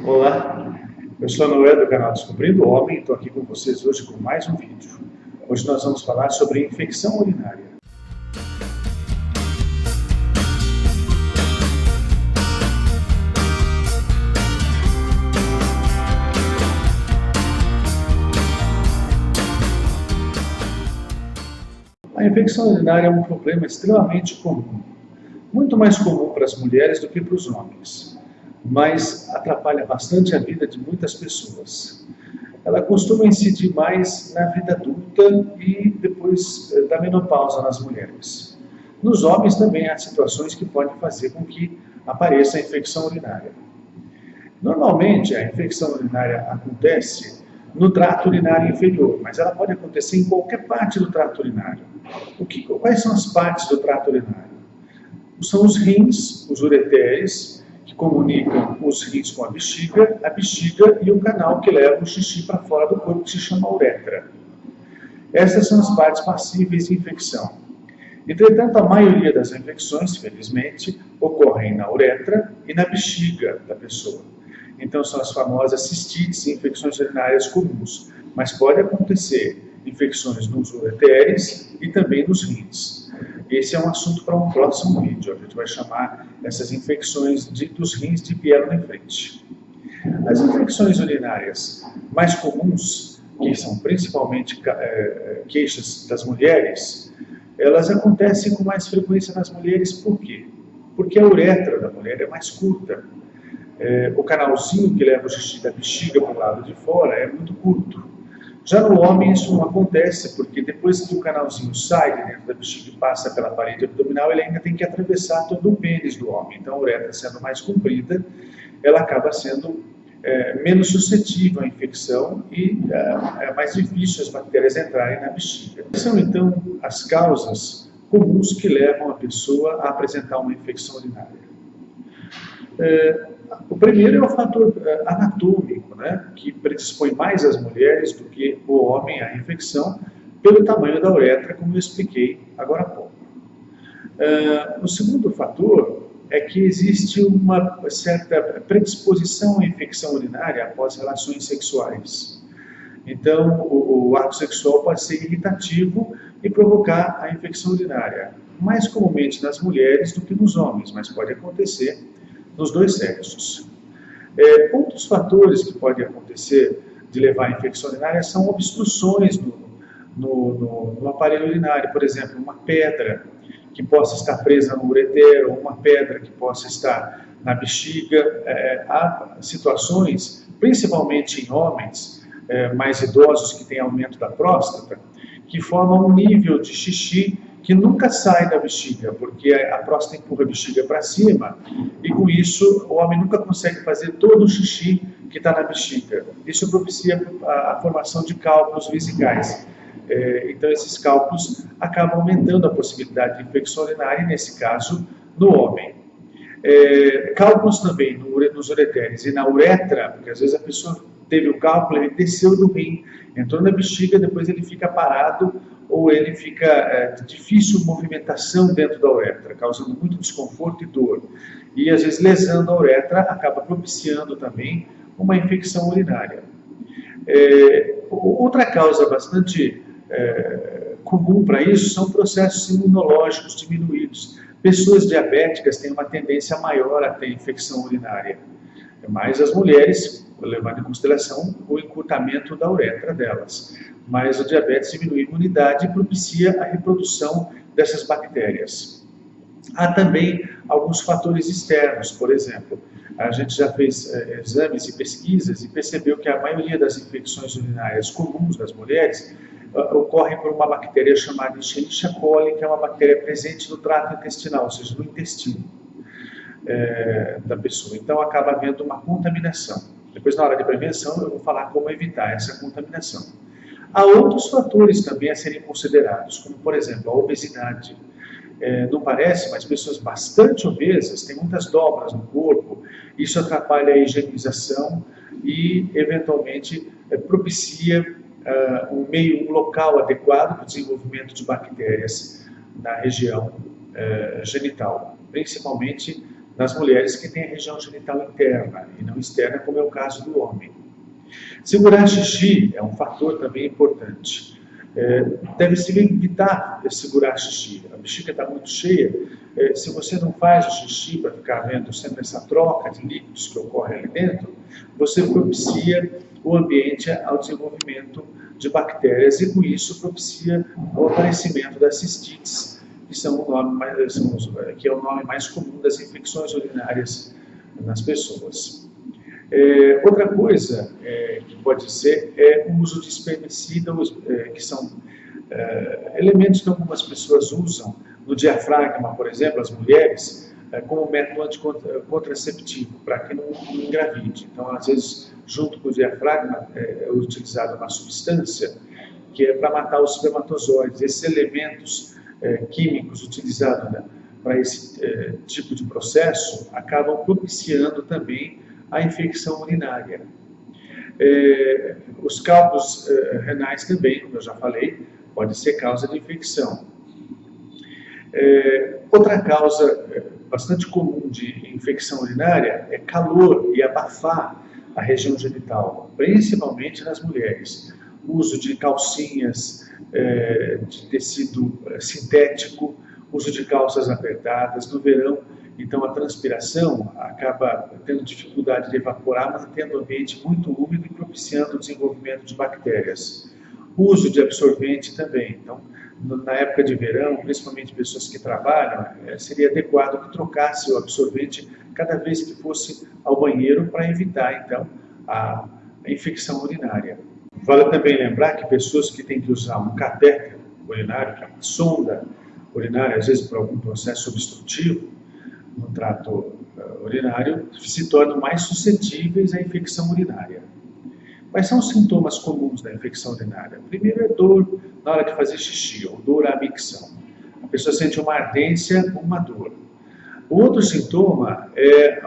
Olá, eu sou Noé do canal Descobrindo o Homem e estou aqui com vocês hoje com mais um vídeo. Hoje nós vamos falar sobre infecção urinária. A infecção urinária é um problema extremamente comum, muito mais comum para as mulheres do que para os homens, mas atrapalha bastante a vida de muitas pessoas. Ela costuma incidir mais na vida adulta e depois da menopausa nas mulheres. Nos homens também há situações que podem fazer com que apareça a infecção urinária. Normalmente a infecção urinária acontece no trato urinário inferior, mas ela pode acontecer em qualquer parte do trato urinário. Quais são as partes do trato urinário? São os rins, os ureteres, que comunicam os rins com a bexiga e o canal que leva o xixi para fora do corpo, que se chama uretra. Essas são as partes passíveis de infecção. Entretanto, a maioria das infecções, felizmente, ocorrem na uretra e na bexiga da pessoa. Então, são as famosas cistites e infecções urinárias comuns, mas pode acontecer infecções nos ureteres e também nos rins. Esse é um assunto para um próximo vídeo. A gente vai chamar essas infecções dos rins de pielonefrite. As infecções urinárias mais comuns, que são principalmente queixas das mulheres, elas acontecem com mais frequência nas mulheres. Por quê? Porque a uretra da mulher é mais curta. O canalzinho que leva o xixi da bexiga para o lado de fora é muito curto. Já no homem isso não acontece, porque depois que o canalzinho sai de dentro da bexiga e passa pela parede abdominal, ele ainda tem que atravessar todo o pênis do homem. Então a uretra, sendo mais comprida, ela acaba sendo menos suscetível à infecção e é mais difícil as bactérias entrarem na bexiga. Quais são então as causas comuns que levam a pessoa a apresentar uma infecção urinária? O primeiro é o fator anatômico, que predispõe mais as mulheres do que o homem à infecção, pelo tamanho da uretra, como eu expliquei agora há pouco. O segundo fator é que existe uma certa predisposição à infecção urinária após relações sexuais. Então, o ato sexual pode ser irritativo e provocar a infecção urinária, mais comumente nas mulheres do que nos homens, mas pode acontecer nos dois sexos. Outros fatores que podem acontecer de levar à infecção urinária são obstruções no aparelho urinário. Por exemplo, uma pedra que possa estar presa no ureter, ou uma pedra que possa estar na bexiga. Há situações, principalmente em homens mais idosos que têm aumento da próstata, que formam um nível de xixi que nunca sai da bexiga, porque a próstata empurra a bexiga para cima e com isso o homem nunca consegue fazer todo o xixi que está na bexiga. Isso propicia a formação de cálculos vesicais. Então esses cálculos acabam aumentando a possibilidade de infecção urinária, nesse caso, no homem. Cálculos também nos ureteres e na uretra, porque às vezes a pessoa teve o cálculo, ele desceu do rim, entrou na bexiga, depois ele fica parado ou ele fica de difícil movimentação dentro da uretra, causando muito desconforto e dor. E às vezes lesando a uretra acaba propiciando também uma infecção urinária. Outra causa bastante comum para isso são processos imunológicos diminuídos. Pessoas diabéticas têm uma tendência maior a ter infecção urinária, mas as mulheres, levando em consideração o encurtamento da uretra delas. Mas o diabetes diminui a imunidade e propicia a reprodução dessas bactérias. Há também alguns fatores externos, por exemplo, a gente já fez exames e pesquisas e percebeu que a maioria das infecções urinárias comuns das mulheres ocorrem por uma bactéria chamada Escherichia coli, que é uma bactéria presente no trato intestinal, ou seja, no intestino da pessoa. Então acaba havendo uma contaminação. Depois, na hora de prevenção, eu vou falar como evitar essa contaminação. Há outros fatores também a serem considerados, como, por exemplo, a obesidade. Não parece, mas pessoas bastante obesas têm muitas dobras no corpo. Isso atrapalha a higienização e, eventualmente, propicia um local adequado para o desenvolvimento de bactérias na região genital, principalmente nas mulheres que têm a região genital interna e não externa, como é o caso do homem. Segurar xixi é um fator também importante. Deve-se evitar segurar xixi. A bexiga está muito cheia. Se você não faz o xixi para ficar vendo sempre essa troca de líquidos que ocorre ali dentro, você propicia o ambiente ao desenvolvimento de bactérias e, com isso, propicia o aparecimento das cistites, que é o nome mais comum das infecções urinárias nas pessoas. Outra coisa que pode ser é o uso de espermicidas, que são elementos que algumas pessoas usam no diafragma, por exemplo, as mulheres, como método anticontraceptivo, para que não engravide. Então, às vezes, junto com o diafragma, é utilizada uma substância que é para matar os espermatozoides. Esses elementos químicos utilizados, né, para esse tipo de processo acabam propiciando também a infecção urinária. Os cálculos renais também, como eu já falei, pode ser causa de infecção. Outra causa bastante comum de infecção urinária é calor e abafar a região genital, principalmente nas mulheres. O uso de calcinhas de tecido sintético, uso de calças apertadas no verão. Então, a transpiração acaba tendo dificuldade de evaporar, mantendo o ambiente muito úmido e propiciando o desenvolvimento de bactérias. O uso de absorvente também. Então, na época de verão, principalmente pessoas que trabalham, seria adequado que trocasse o absorvente cada vez que fosse ao banheiro para evitar, então, a infecção urinária. Vale também lembrar que pessoas que têm que usar um catéter urinário, que é uma sonda urinária, às vezes por algum processo obstrutivo, no trato urinário, se tornam mais suscetíveis à infecção urinária. Quais são os sintomas comuns da infecção urinária? O primeiro é dor na hora de fazer xixi, ou dor à micção. A pessoa sente uma ardência ou uma dor. O outro sintoma é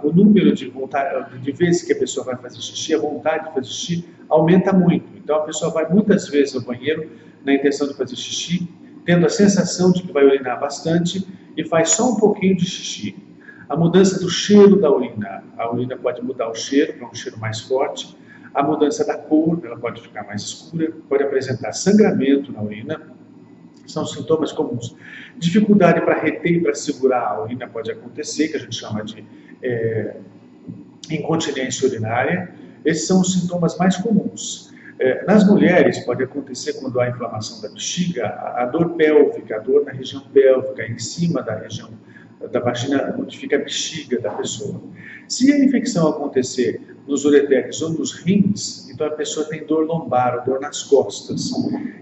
o número de vezes que a pessoa vai fazer xixi, a vontade de fazer xixi aumenta muito. Então a pessoa vai muitas vezes ao banheiro na intenção de fazer xixi, tendo a sensação de que vai urinar bastante e faz só um pouquinho de xixi. A mudança do cheiro da urina. A urina pode mudar o cheiro para um cheiro mais forte. A mudança da cor, ela pode ficar mais escura, pode apresentar sangramento na urina. São sintomas comuns. Dificuldade para reter e para segurar a urina pode acontecer, que a gente chama de incontinência urinária. Esses são os sintomas mais comuns. Nas mulheres, pode acontecer quando há inflamação da bexiga, a dor pélvica, a dor na região pélvica, em cima da região da vagina, onde fica a bexiga da pessoa. Se a infecção acontecer nos ureteres ou nos rins, então a pessoa tem dor lombar, ou dor nas costas.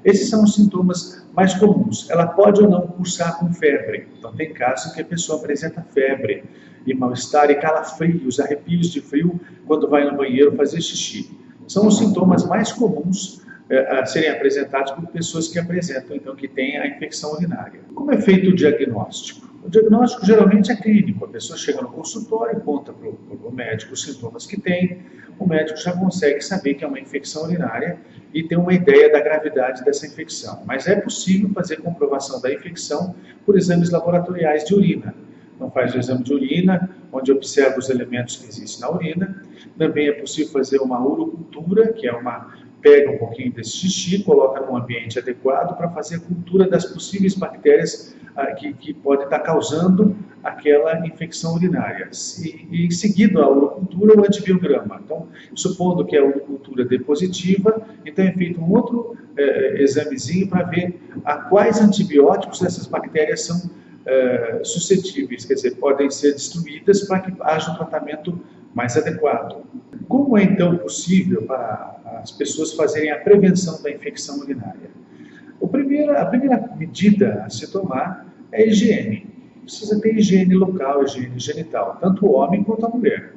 Esses são os sintomas mais comuns. Ela pode ou não cursar com febre. Então tem casos em que a pessoa apresenta febre e mal-estar e calafrios, arrepios de frio quando vai no banheiro fazer xixi. São os sintomas mais comuns a serem apresentados por pessoas que apresentam, então, que têm a infecção urinária. Como é feito o diagnóstico? O diagnóstico geralmente é clínico. A pessoa chega no consultório, conta para o médico os sintomas que tem, o médico já consegue saber que é uma infecção urinária e ter uma ideia da gravidade dessa infecção. Mas é possível fazer comprovação da infecção por exames laboratoriais de urina. Então faz o exame de urina, onde observa os elementos que existem na urina. Também é possível fazer uma urocultura, que é pega um pouquinho desse xixi, coloca num ambiente adequado para fazer a cultura das possíveis bactérias que pode estar causando aquela infecção urinária. E seguido a urocultura, o antibiograma. Então, supondo que a urocultura dê positiva, então é feito um outro examezinho para ver a quais antibióticos essas bactérias são suscetíveis, quer dizer, podem ser destruídas para que haja um tratamento mais adequado. Como é então possível para as pessoas fazerem a prevenção da infecção urinária? A primeira medida a se tomar é a higiene. Precisa ter higiene local, higiene genital, tanto o homem quanto a mulher.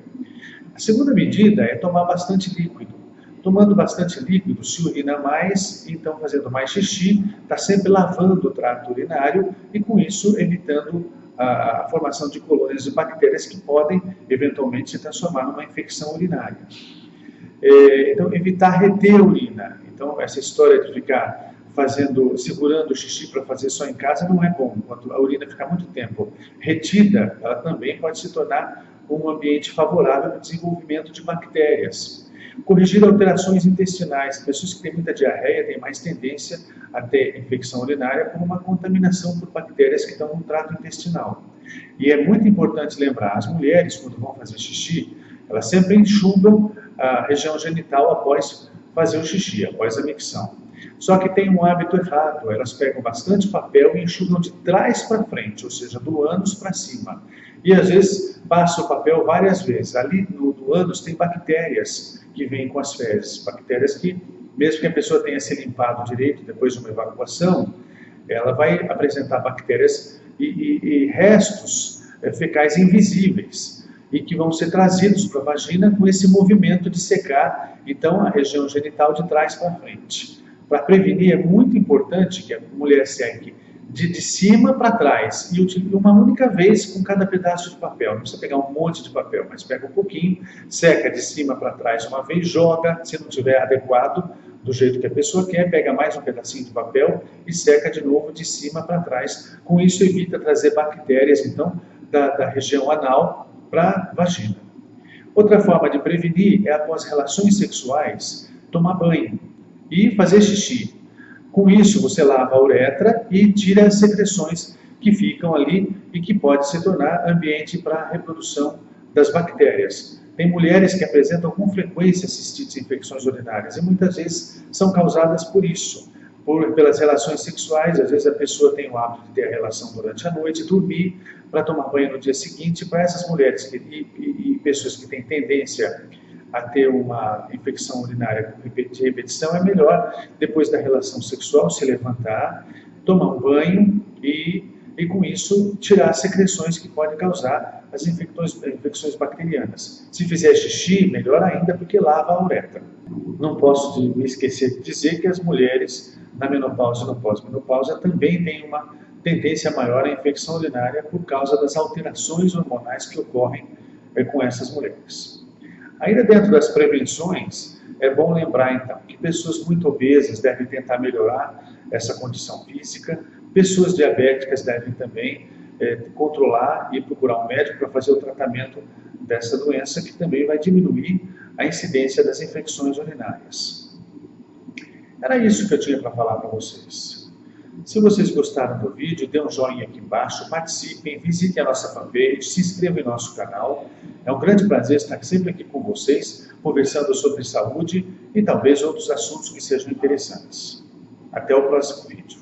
A segunda medida é tomar bastante líquido. Tomando bastante líquido, se urina mais, então fazendo mais xixi, está sempre lavando o trato urinário e com isso evitando a formação de colônias de bactérias que podem eventualmente se transformar numa infecção urinária. Então, evitar reter a urina. Então, essa história de ficar segurando o xixi para fazer só em casa não é bom. Quando a urina fica muito tempo retida, ela também pode se tornar um ambiente favorável ao desenvolvimento de bactérias. Corrigir alterações intestinais. Pessoas que têm muita diarreia têm mais tendência a ter infecção urinária por uma contaminação por bactérias que estão no trato intestinal. E é muito importante lembrar, as mulheres, quando vão fazer xixi, elas sempre enxugam a região genital após fazer o xixi, após a micção. Só que tem um hábito errado, elas pegam bastante papel e enxugam de trás para frente, ou seja, do ânus para cima. E às vezes passa o papel várias vezes. Ali no ânus tem bactérias que vêm com as fezes, bactérias que, mesmo que a pessoa tenha se limpado direito depois de uma evacuação, ela vai apresentar bactérias e restos fecais invisíveis e que vão ser trazidos para a vagina com esse movimento de secar, então, a região genital de trás para frente. Para prevenir, é muito importante que a mulher seque de cima para trás e uma única vez com cada pedaço de papel. Não precisa pegar um monte de papel, mas pega um pouquinho, seca de cima para trás uma vez, joga, se não tiver adequado, do jeito que a pessoa quer, pega mais um pedacinho de papel e seca de novo de cima para trás. Com isso, evita trazer bactérias, então, da região anal para a vagina. Outra forma de prevenir é, após relações sexuais, tomar banho e fazer xixi. Com isso, você lava a uretra e tira as secreções que ficam ali e que pode se tornar ambiente para a reprodução das bactérias. Tem mulheres que apresentam com frequência cistites e infecções urinárias e muitas vezes são causadas por isso, pelas relações sexuais. Às vezes a pessoa tem o hábito de ter a relação durante a noite, dormir para tomar banho no dia seguinte. Para essas mulheres e pessoas que têm tendência a ter uma infecção urinária de repetição, é melhor, depois da relação sexual, se levantar, tomar um banho e com isso tirar as secreções que podem causar as infecções bacterianas. Se fizer xixi, melhor ainda, porque lava a uretra. Não posso me esquecer de dizer que as mulheres na menopausa e no pós-menopausa também têm uma tendência maior à infecção urinária por causa das alterações hormonais que ocorrem com essas mulheres. Ainda dentro das prevenções, é bom lembrar então que pessoas muito obesas devem tentar melhorar essa condição física, pessoas diabéticas devem também controlar e procurar um médico para fazer o tratamento dessa doença, que também vai diminuir a incidência das infecções urinárias. Era isso que eu tinha para falar para vocês. Se vocês gostaram do vídeo, dê um joinha aqui embaixo, participem, visitem a nossa fanpage, se inscrevam em nosso canal. É um grande prazer estar sempre aqui com vocês, conversando sobre saúde e talvez outros assuntos que sejam interessantes. Até o próximo vídeo.